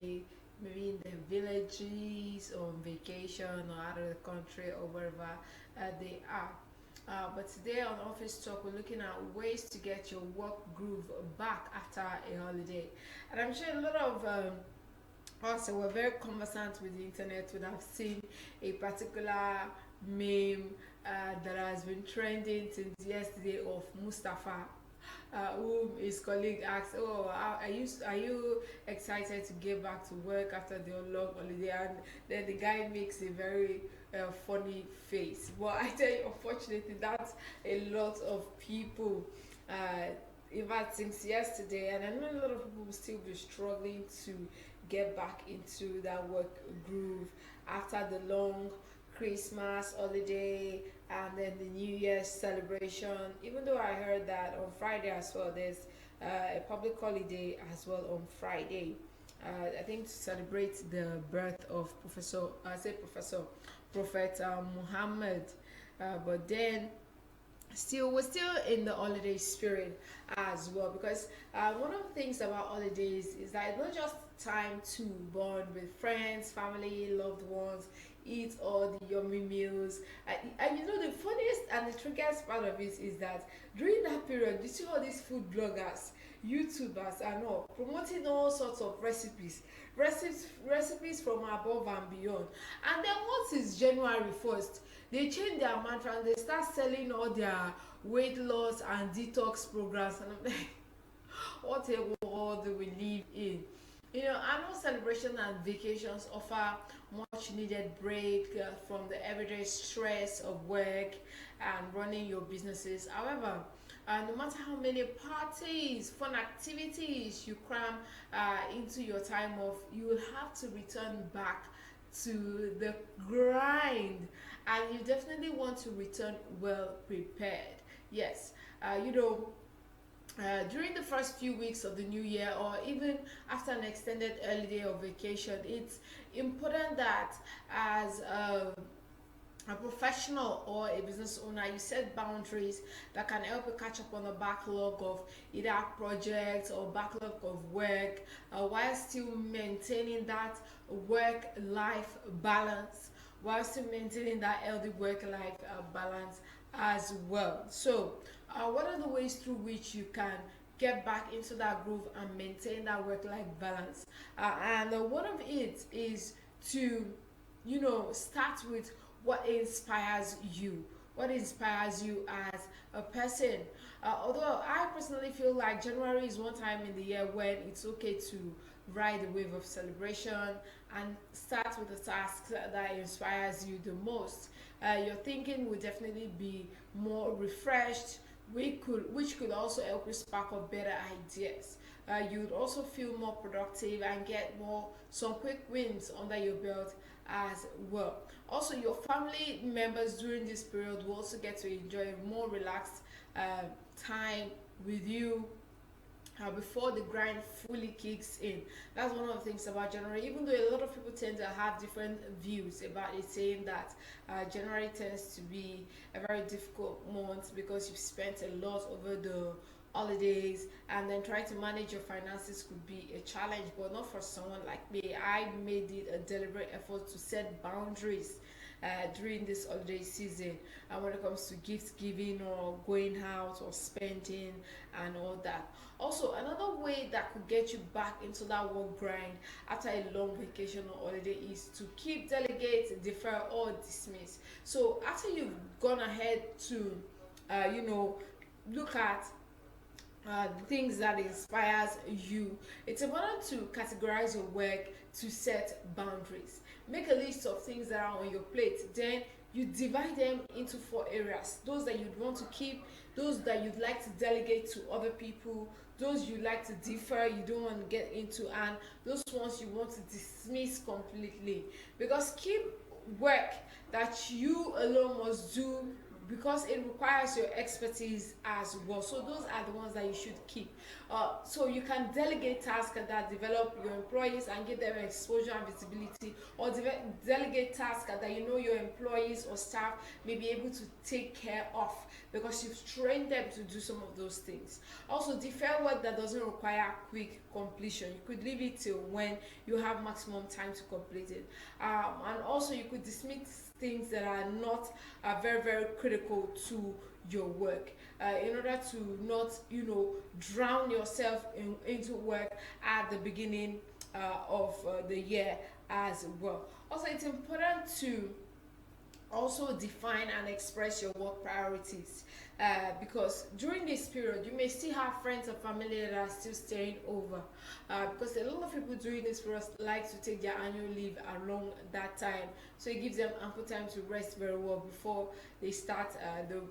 maybe in their villages or on vacation or out of the country or wherever they are. But today on Office Talk, we're looking at ways to get your work groove back after a holiday. And I'm sure a lot of us who are very conversant with the internet would have seen a particular meme that has been trending since yesterday of Mustafa, whom his colleague asked, "Oh, are you excited to get back to work after the long holiday?" And then the guy makes a very funny face. But I tell you, unfortunately, that's a lot of people. Uh, in fact, since yesterday, and I know a lot of people will still be struggling to get back into that work groove after the long Christmas holiday and then the New Year's celebration. Even though I heard that on Friday as well, there's a public holiday as well on Friday. I think to celebrate the birth of Prophet Muhammad. But then still we're still in the holiday spirit as well, because one of the things about holidays is that it's not just time to bond with friends, family, loved ones, eat all the yummy meals. And you know, the funniest and the trickiest part of it is that during that period you see all these food bloggers, YouTubers and all promoting all sorts of recipes from above and beyond. And then once it's January 1st, they change their mantra and they start selling all their weight loss and detox programs. And I'm like, what a world we live in. You know, annual celebration and vacations offer much needed break from the everyday stress of work and running your businesses. However, no matter how many parties, fun activities you cram into your time off, you will have to return back to the grind, and you definitely want to return well prepared. Yes, you know, during the first few weeks of the new year or even after an extended holiday or vacation, it's important that as a professional or a business owner, you set boundaries that can help you catch up on a backlog of either projects or backlog of work, while still maintaining that work life balance, while still maintaining that healthy work life balance as well. So, what are the ways through which you can get back into that groove and maintain that work life balance? And one of it is to, you know, start with what inspires you, what inspires you as a person. Although I personally feel like January is one time in the year when it's okay to ride the wave of celebration and start with the tasks that inspires you the most. Your thinking will definitely be more refreshed, which could also help you spark up better ideas. You would also feel more productive and get more some quick wins under your belt as well. Also, your family members during this period will also get to enjoy a more relaxed time with you before the grind fully kicks in. That's one of the things about January, even though a lot of people tend to have different views about it, saying that January tends to be a very difficult month because you've spent a lot over the holidays, and then trying to manage your finances could be a challenge, but not for someone like me. I made it a deliberate effort to set boundaries during this holiday season, when it comes to gift giving or going out or spending and all that. Also, another way that could get you back into that work grind after a long vacation or holiday is to keep, delegate, defer, or dismiss. So after you've gone ahead to, you know, look at the things that inspires you, it's important to categorize your work, to set boundaries. Make a list of things that are on your plate, then you divide them into four areas: those that you'd want to keep, those that you'd like to delegate to other people, those you like to defer, you don't want to get into, and those ones you want to dismiss completely. Because keep work that you alone must do because it requires your expertise as well. So those are the ones that you should keep. So you can delegate tasks that develop your employees and give them exposure and visibility, or delegate tasks that you know your employees or staff may be able to take care of because you've trained them to do some of those things. Also, defer work that doesn't require quick completion. You could leave it till when you have maximum time to complete it. And also, you could dismiss things that are not very, very critical to your work, in order to not, drown yourself into work at the beginning of the year as well. Also, it's important to also define and express your work priorities, because during this period you may still have friends or family that are still staying over, because a lot of people during this period like to take their annual leave along that time, so it gives them ample time to rest very well before they start the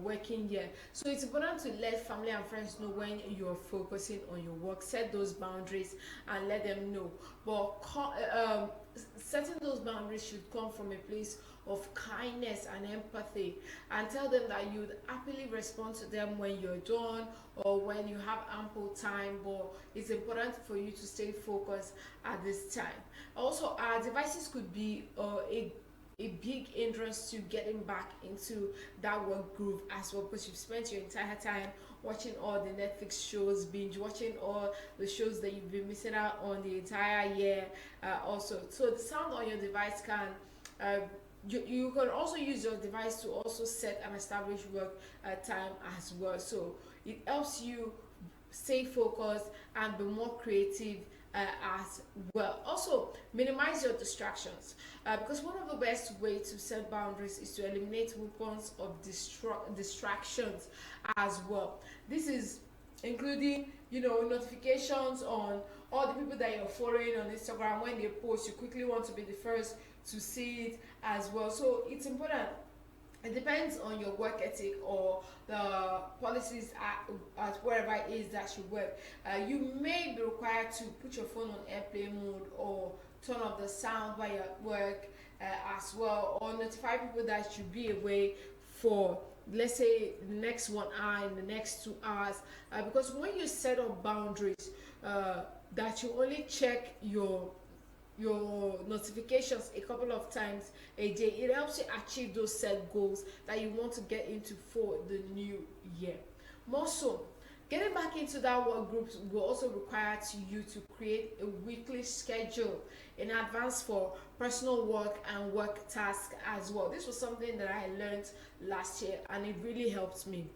working year. So it's important to let family and friends know when you're focusing on your work. Set those boundaries and let them know, but setting those boundaries should come from a place of kindness and empathy, and tell them that you'd happily respond to them when you're done or when you have ample time, but it's important for you to stay focused at this time. Also, our devices could be a big hindrance to getting back into that work groove as well, because you've spent your entire time watching all the Netflix shows, binge watching all the shows that you've been missing out on the entire year. Also, so the sound on your device can you can also use your device to also set and establish work time as well. So it helps you stay focused and be more creative as well. Also, minimize your distractions, because one of the best ways to set boundaries is to eliminate weapons of distractions as well. This is including, notifications on all the people that you're following on Instagram. When they post, you quickly want to be the first to see it as well. So it's important. It depends on your work ethic or the policies at wherever it is that you work. You may be required to put your phone on airplane mode or turn off the sound while you're at work as well, or notify people that should be away for, let's say, the next 1 hour, in the next 2 hours, because when you set up boundaries, that you only check your notifications a couple of times a day, it helps you achieve those set goals that you want to get into for the new year. More so, getting back into that work groups will also require you to create a weekly schedule in advance for personal work and work tasks as well. This was something that I learned last year, and it really helped me.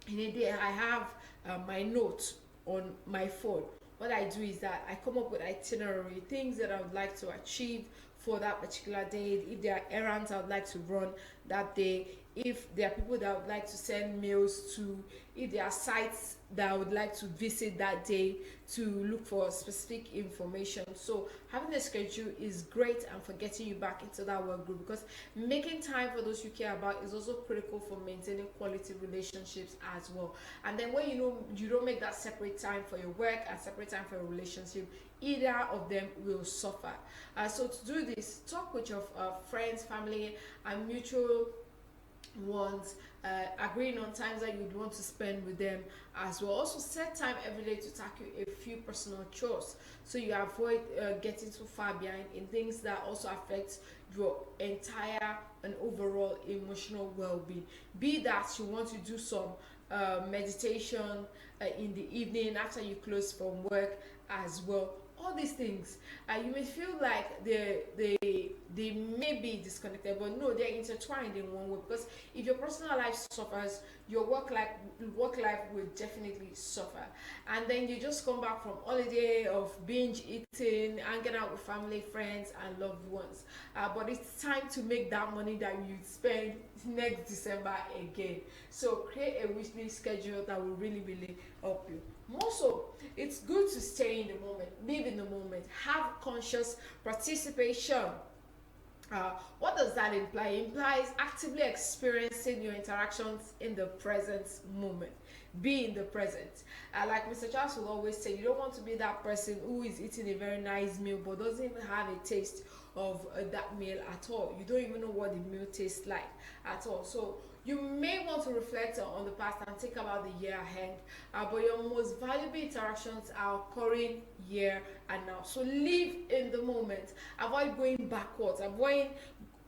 In a day, I have my notes on my phone. What I do is that I come up with itinerary, things that I would like to achieve for that particular day. If there are errands I would like to run that day, if there are people that I would like to send mails to, if there are sites that I would like to visit that day to look for specific information. So having a schedule is great and for getting you back into that work group, because making time for those you care about is also critical for maintaining quality relationships as well. And then when you don't make that separate time for your work and separate time for your relationship, either of them will suffer. So to do this, talk with your friends, family, and mutual ones, agreeing on times that you'd want to spend with them as well. Also, set time every day to tackle a few personal chores, so you avoid getting too far behind in things that also affect your entire and overall emotional well-being. Be that you want to do some meditation in the evening after you close from work as well. All these things, you may feel like they may be disconnected, but no, they're intertwined in one way, because if your personal life suffers, your work life will definitely suffer. And then you just come back from holiday of binge eating, hanging out with family, friends, and loved ones, but it's time to make that money that you spend next December again. So create a weekly schedule that will really, really help you. More so, it's good to stay in the moment, live in the moment, have conscious participation. What does that imply? It implies actively experiencing your interactions in the present moment. be in the present. Like Mr. Charles will always say, you don't want to be that person who is eating a very nice meal but doesn't even have a taste of that meal at all. You don't even know what the meal tastes like at all. So you may want to reflect on the past and think about the year ahead, but your most valuable interactions are occurring here and now. So live in the moment. Avoid going backwards. Avoid,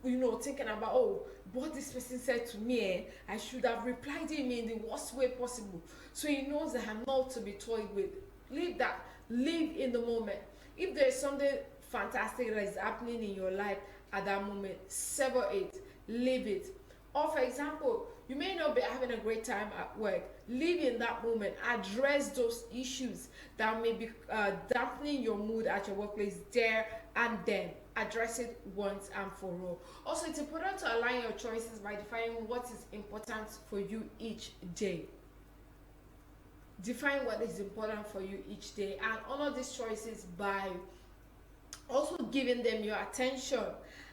thinking about, oh, what this person said to me, I should have replied him in the worst way possible. So he knows that I'm not to be toyed with. Leave that. Live in the moment. If there's something fantastic that is happening in your life at that moment, savor it. Live it. Or for example, you may not be having a great time at work. Live in that moment. Address those issues that may be dampening your mood at your workplace there and then. Address it once and for all. Also, it's important to align your choices by defining what is important for you each day. Define what is important for you each day and honor these choices by also giving them your attention.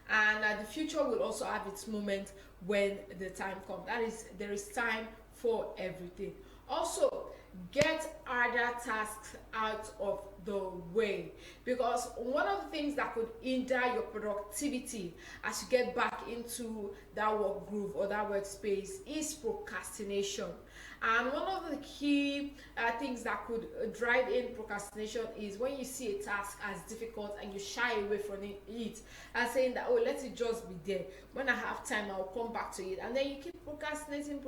And the future will also have its moment when the time comes. That is, there is time for everything. Also, get harder tasks out of the way, because one of the things that could hinder your productivity as you get back into that work groove or that workspace is procrastination. And one of the key things that could drive in procrastination is when you see a task as difficult and you shy away from it and saying that, oh, let it just be there. When I have time, I'll come back to it. And then you keep procrastinating,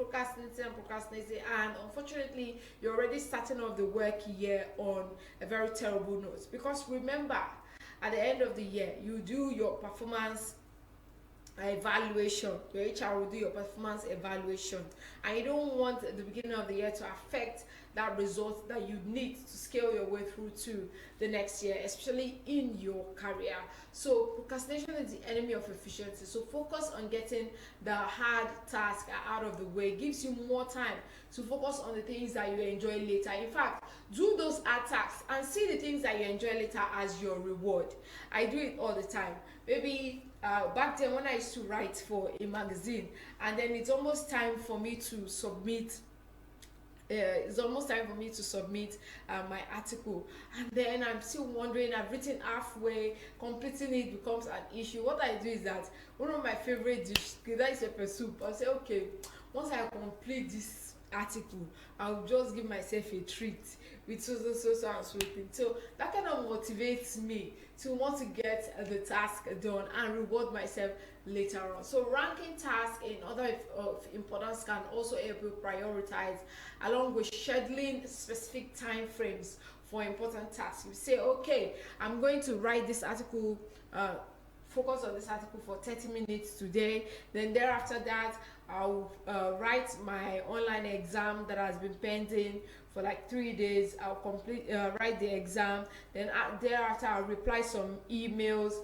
and unfortunately, you're already starting off the work year on a very terrible note. Because remember, at the end of the year, you do your performance evaluation. Your HR will do your performance evaluation, and you don't want the beginning of the year to affect that result that you need to scale your way through to the next year, especially in your career. So procrastination is the enemy of efficiency. So focus on getting the hard task out of the way. It gives you more time to focus on the things that you enjoy later. In fact, do those hard tasks and see the things that you enjoy later as your reward. I do it all the time. Maybe back then when I used to write for a magazine, and then it's almost time for me to submit my article, and then I'm still wondering, I've written halfway, completing it becomes an issue. What I do is that one of my favorite dishes, that is pepper soup. I'll say, okay, once I complete this article, I'll just give myself a treat with so and so thing. So that kind of motivates me to want to get the task done and reward myself later on. So ranking tasks in order of importance can also help you prioritize, along with scheduling specific time frames for important tasks. You say, okay, I'm going to write this article, focus on this article for 30 minutes today. Then thereafter that, I'll write my online exam that has been pending for like 3 days. I'll write the exam. Then thereafter, I'll reply some emails.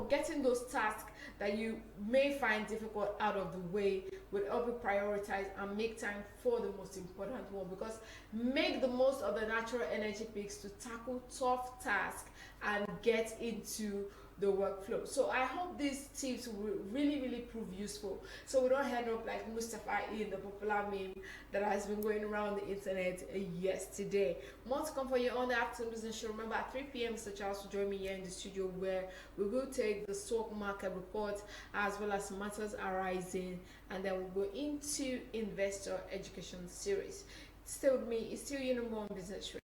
Getting those tasks that you may find difficult out of the way will help you prioritize and make time for the most important one, because make the most of the natural energy peaks to tackle tough tasks and get into the workflow. So I hope these tips will really prove useful, so we don't end up like Mustafa in the popular meme that has been going around the internet yesterday. More to come for you on the afternoon business show. Remember, at 3 p.m. Mr. Charles will join me here in the studio, where we will take the stock market report as well as matters arising, and then we'll go into investor education series. Stay with me. It's still your number one business show.